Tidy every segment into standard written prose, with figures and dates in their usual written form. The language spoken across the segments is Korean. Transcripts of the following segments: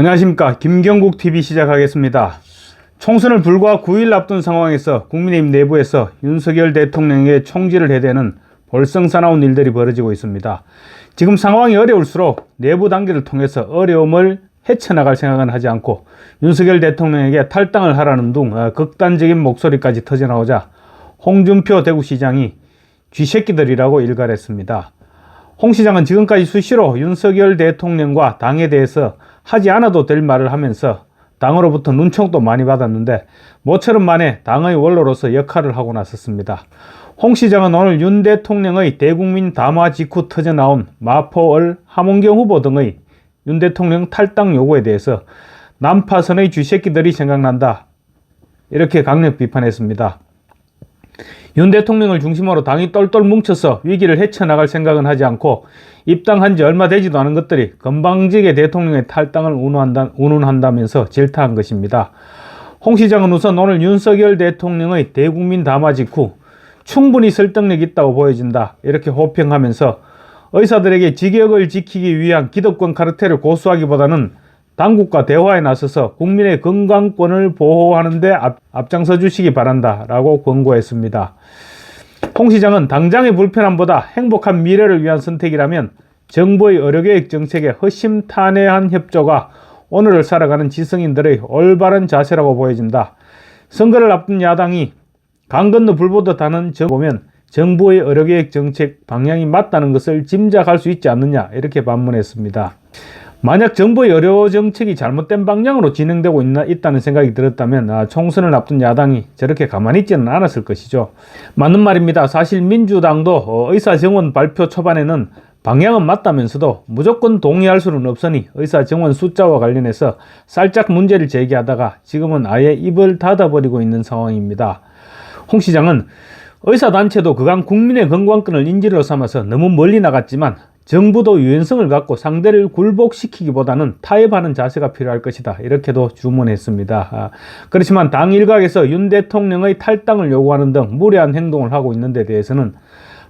안녕하십니까. 김경국TV 시작하겠습니다. 총선을 불과 9일 앞둔 상황에서 국민의힘 내부에서 윤석열 대통령에게 총질을 해대는 볼썽사나운 일들이 벌어지고 있습니다. 지금 상황이 어려울수록 내부 단계를 통해서 어려움을 헤쳐나갈 생각은 하지 않고 윤석열 대통령에게 탈당을 하라는 등 극단적인 목소리까지 터져나오자 홍준표 대구시장이 쥐새끼들이라고 일갈했습니다. 홍 시장은 지금까지 수시로 윤석열 대통령과 당에 대해서 하지 않아도 될 말을 하면서 당으로부터 눈총도 많이 받았는데 모처럼 만에 당의 원로로서 역할을 하고 나섰습니다. 홍 시장은 오늘 윤 대통령의 대국민 담화 직후 터져나온 마포을 함원경 후보 등의 윤 대통령 탈당 요구에 대해서 난파선의 쥐새끼들이 생각난다, 이렇게 강력 비판했습니다. 윤 대통령을 중심으로 당이 똘똘 뭉쳐서 위기를 헤쳐나갈 생각은 하지 않고 입당한 지 얼마 되지도 않은 것들이 건방지게 대통령의 탈당을 운운한다면서 질타한 것입니다. 홍 시장은 우선 오늘 윤석열 대통령의 대국민 담화 직후 충분히 설득력 있다고 보여진다, 이렇게 호평하면서 의사들에게 직역을 지키기 위한 기득권 카르텔을 고수하기보다는 당국과 대화에 나서서 국민의 건강권을 보호하는 데 앞장서 주시기 바란다 라고 권고했습니다. 홍 시장은 당장의 불편함보다 행복한 미래를 위한 선택이라면 정부의 의료개혁 정책에 허심탄회한 협조가 오늘을 살아가는 지성인들의 올바른 자세라고 보여진다. 선거를 앞둔 야당이 강 건너 불 보듯 하는 보면 정부의 의료개혁 정책 방향이 맞다는 것을 짐작할 수 있지 않느냐, 이렇게 반문했습니다. 만약 정부의 의료 정책이 잘못된 방향으로 진행되고 있다는 생각이 들었다면 총선을 앞둔 야당이 저렇게 가만히 있지는 않았을 것이죠. 맞는 말입니다. 사실 민주당도 의사정원 발표 초반에는 방향은 맞다면서도 무조건 동의할 수는 없으니 의사정원 숫자와 관련해서 살짝 문제를 제기하다가 지금은 아예 입을 닫아버리고 있는 상황입니다. 홍 시장은 의사단체도 그간 국민의 건강권을 인지로 삼아서 너무 멀리 나갔지만 정부도 유연성을 갖고 상대를 굴복시키기보다는 타협하는 자세가 필요할 것이다, 이렇게도 주문했습니다. 그렇지만 당 일각에서 윤 대통령의 탈당을 요구하는 등 무례한 행동을 하고 있는 데 대해서는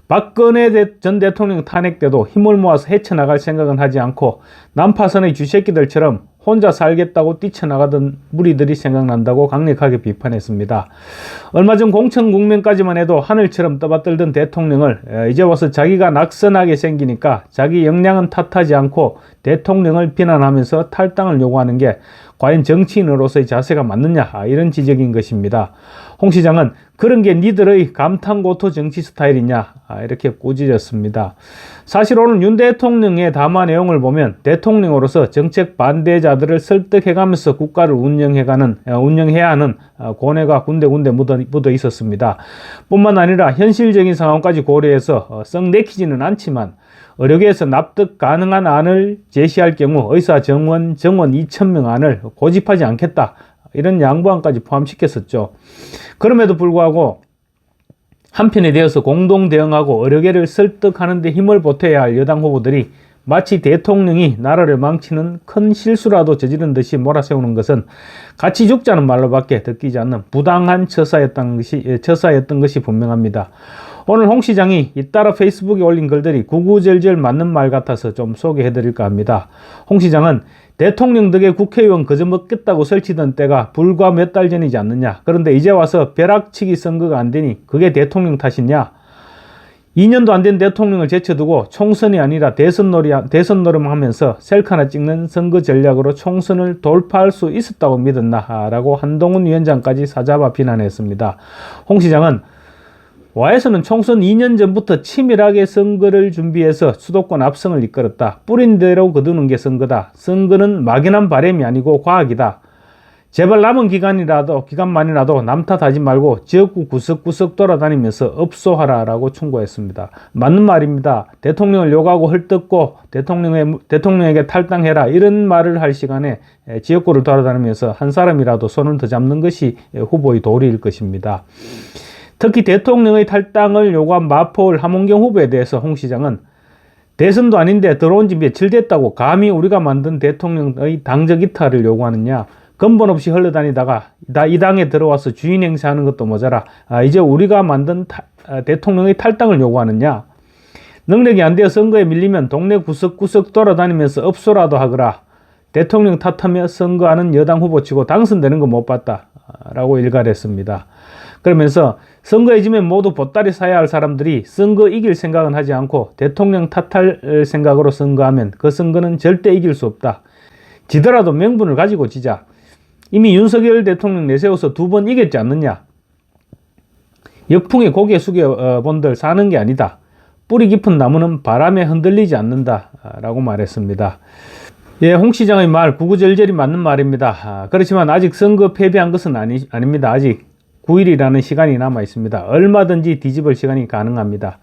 박근혜 전 대통령 탄핵 때도 힘을 모아서 헤쳐나갈 생각은 하지 않고 난파선의 쥐새끼들처럼 혼자 살겠다고 뛰쳐나가던 무리들이 생각난다고 강력하게 비판했습니다. 얼마 전 공천 국면까지만 해도 하늘처럼 떠받들던 대통령을 이제 와서 자기가 낙선하게 생기니까 자기 역량은 탓하지 않고 대통령을 비난하면서 탈당을 요구하는 게 과연 정치인으로서의 자세가 맞느냐, 이런 지적인 것입니다. 홍 시장은 그런 게 니들의 감탄고토 정치 스타일이냐, 이렇게 꾸짖었습니다. 사실 오늘 윤 대통령의 담화 내용을 보면 대통령으로서 정책 반대자들을 설득해가면서 국가를 운영해야 하는 고뇌가 군데군데 묻어 있었습니다. 뿐만 아니라 현실적인 상황까지 고려해서 썩 내키지는 않지만 의료계에서 납득 가능한 안을 제시할 경우 의사 정원 2,000명 안을 고집하지 않겠다, 이런 양보안까지 포함시켰었죠. 그럼에도 불구하고 한편에 되어서 공동 대응하고 의료계를 설득하는 데 힘을 보태야 할 여당 후보들이 마치 대통령이 나라를 망치는 큰 실수라도 저지른 듯이 몰아세우는 것은 같이 죽자는 말로밖에 듣기지 않는 부당한 처사였던 것이 분명합니다. 오늘 홍 시장이 잇따라 페이스북에 올린 글들이 구구절절 맞는 말 같아서 좀 소개해드릴까 합니다. 홍 시장은 대통령 덕에 국회의원 그저 먹겠다고 설치던 때가 불과 몇 달 전이지 않느냐. 그런데 이제 와서 벼락치기 선거가 안 되니 그게 대통령 탓이냐. 2년도 안 된 대통령을 제쳐두고 총선이 아니라 대선 노름하면서 셀카나 찍는 선거 전략으로 총선을 돌파할 수 있었다고 믿었나, 라고 한동훈 위원장까지 사자바 비난했습니다. 홍 시장은 와에서는 총선 2년 전부터 치밀하게 선거를 준비해서 수도권 압승을 이끌었다. 뿌린 대로 거두는 게 선거다. 선거는 막연한 바람이 아니고 과학이다. 제발 남은 기간만이라도 남 탓하지 말고 지역구 구석구석 돌아다니면서 업소하라, 라고 충고했습니다. 맞는 말입니다. 대통령을 욕하고 헐뜯고 대통령에게 탈당해라, 이런 말을 할 시간에 지역구를 돌아다니면서 한 사람이라도 손을 더 잡는 것이 후보의 도리일 것입니다. 특히 대통령의 탈당을 요구한 마포을 함원경 후보에 대해서 홍 시장은 대선도 아닌데 들어온 지 며칠 됐다고 감히 우리가 만든 대통령의 당적 이탈을 요구하느냐. 근본 없이 흘러다니다가 이 당에 들어와서 주인 행세하는 것도 모자라 이제 우리가 만든 대통령의 탈당을 요구하느냐. 능력이 안 되어 선거에 밀리면 동네 구석구석 돌아다니면서 업소라도 하거라. 대통령 탓하며 선거하는 여당 후보치고 당선되는 거 못 봤다 라고 일갈했습니다. 그러면서 선거에 지면 모두 보따리 사야 할 사람들이 선거 이길 생각은 하지 않고 대통령 탓할 생각으로 선거하면 그 선거는 절대 이길 수 없다. 지더라도 명분을 가지고 지자. 이미 윤석열 대통령 내세워서 2번 이겼지 않느냐. 역풍에 고개 숙여 본들 사는 게 아니다. 뿌리 깊은 나무는 바람에 흔들리지 않는다 라고 말했습니다. 예, 홍 시장의 말 구구절절히 맞는 말입니다. 그렇지만 아직 선거 패배한 것은 아닙니다. 아직 9일이라는 시간이 남아 있습니다. 얼마든지 뒤집을 시간이 가능합니다.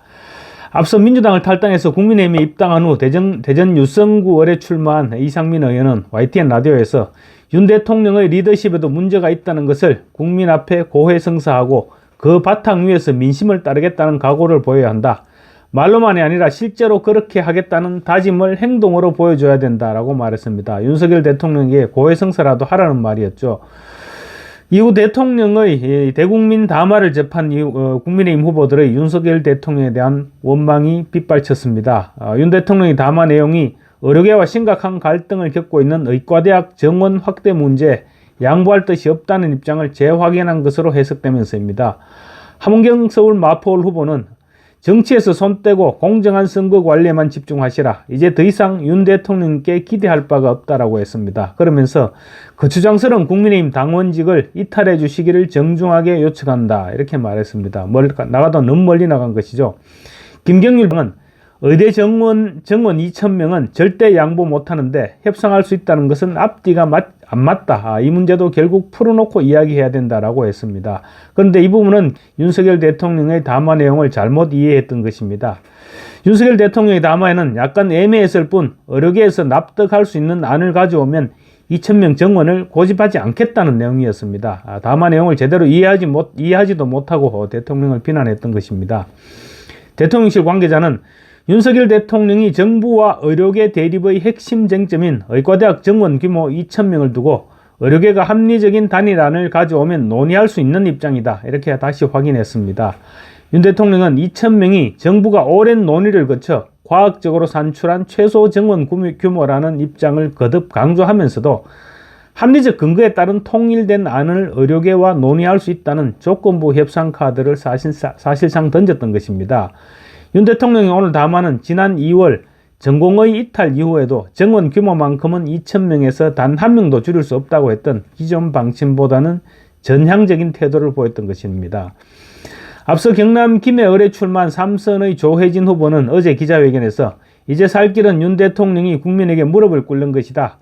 앞서 민주당을 탈당해서 국민의힘에 입당한 후 대전 유성구을에 출마한 이상민 의원은 YTN 라디오에서 윤 대통령의 리더십에도 문제가 있다는 것을 국민 앞에 고해성사하고 그 바탕 위에서 민심을 따르겠다는 각오를 보여야 한다. 말로만이 아니라 실제로 그렇게 하겠다는 다짐을 행동으로 보여줘야 된다라고 말했습니다. 윤석열 대통령에게 고해성사라도 하라는 말이었죠. 이후 대통령의 대국민 담화를 접한 이후 국민의힘 후보들의 윤석열 대통령에 대한 원망이 빗발쳤습니다. 윤 대통령의 담화 내용이 의료계와 심각한 갈등을 겪고 있는 의과대학 정원 확대 문제에 양보할 뜻이 없다는 입장을 재확인한 것으로 해석되면서입니다. 함은경 서울 마포울 후보는 정치에서 손 떼고 공정한 선거 관리에만 집중하시라. 이제 더 이상 윤 대통령께 기대할 바가 없다라고 했습니다. 그러면서 거추장스러운 국민의힘 당원직을 이탈해 주시기를 정중하게 요청한다. 이렇게 말했습니다. 나가도 너무 멀리 나간 것이죠. 김경률 은 의대 정원 2,000명은 절대 양보 못하는데 협상할 수 있다는 것은 앞뒤가 안 맞다. 이 문제도 결국 풀어놓고 이야기해야 된다라고 했습니다. 그런데 이 부분은 윤석열 대통령의 담화 내용을 잘못 이해했던 것입니다. 윤석열 대통령의 담화에는 약간 애매했을 뿐 의료계에서 납득할 수 있는 안을 가져오면 2,000명 정원을 고집하지 않겠다는 내용이었습니다. 담화 내용을 제대로 이해하지도 못하고 대통령을 비난했던 것입니다. 대통령실 관계자는 윤석열 대통령이 정부와 의료계 대립의 핵심 쟁점인 의과대학 정원 규모 2,000명을 두고 의료계가 합리적인 단일안을 가져오면 논의할 수 있는 입장이다. 이렇게 다시 확인했습니다. 윤 대통령은 2,000명이 정부가 오랜 논의를 거쳐 과학적으로 산출한 최소 정원 규모라는 입장을 거듭 강조하면서도 합리적 근거에 따른 통일된 안을 의료계와 논의할 수 있다는 조건부 협상 카드를 사실상 던졌던 것입니다. 윤 대통령이 오늘 담화는 지난 2월 전공의 이탈 이후에도 정원 규모만큼은 2,000명에서 단 한 명도 줄일 수 없다고 했던 기존 방침보다는 전향적인 태도를 보였던 것입니다. 앞서 경남 김해을에 출마한 삼선의 조혜진 후보는 어제 기자회견에서 이제 살 길은 윤 대통령이 국민에게 무릎을 꿇는 것이다.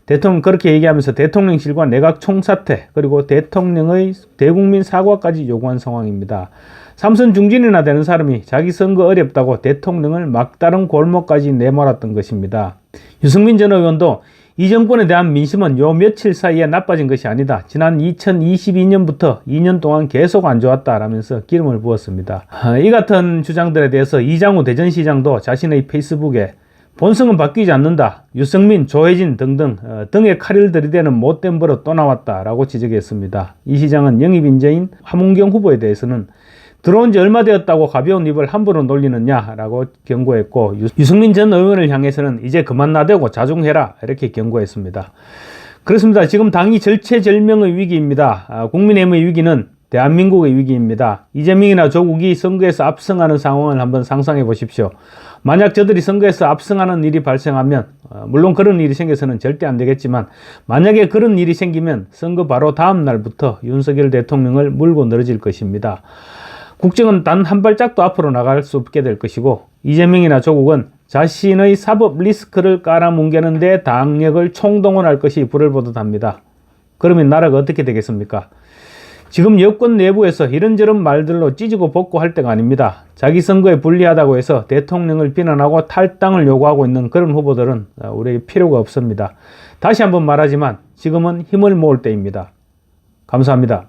대통령 그렇게 얘기하면서 대통령실과 내각 총사퇴 그리고 대통령의 대국민 사과까지 요구한 상황입니다. 삼선 중진이나 되는 사람이 자기 선거 어렵다고 대통령을 막다른 골목까지 내몰았던 것입니다. 유승민 전 의원도 이 정권에 대한 민심은 요 며칠 사이에 나빠진 것이 아니다. 지난 2022년부터 2년 동안 계속 안 좋았다라면서 기름을 부었습니다. 이 같은 주장들에 대해서 이장우 대전시장도 자신의 페이스북에 본성은 바뀌지 않는다. 유승민, 조혜진 등등 등에 칼을 들이대는 못된 버릇 또 나왔다 라고 지적했습니다. 이 시장은 영입 인재인 함은경 후보에 대해서는 들어온 지 얼마 되었다고 가벼운 입을 함부로 놀리느냐 라고 경고했고 유승민 전 의원을 향해서는 이제 그만 나대고 자중해라 이렇게 경고했습니다. 그렇습니다. 지금 당이 절체절명의 위기입니다. 국민의힘의 위기는 대한민국의 위기입니다. 이재명이나 조국이 선거에서 압승하는 상황을 한번 상상해 보십시오. 만약 저들이 선거에서 압승하는 일이 발생하면 물론 그런 일이 생겨서는 절대 안 되겠지만 만약에 그런 일이 생기면 선거 바로 다음 날부터 윤석열 대통령을 물고 늘어질 것입니다. 국정은 단 한 발짝도 앞으로 나갈 수 없게 될 것이고 이재명이나 조국은 자신의 사법 리스크를 깔아뭉개는 데 당력을 총동원할 것이 불을 보듯 합니다. 그러면 나라가 어떻게 되겠습니까? 지금 여권 내부에서 이런저런 말들로 찌지고 볶고 할 때가 아닙니다. 자기 선거에 불리하다고 해서 대통령을 비난하고 탈당을 요구하고 있는 그런 후보들은 우리에게 필요가 없습니다. 다시 한번 말하지만 지금은 힘을 모을 때입니다. 감사합니다.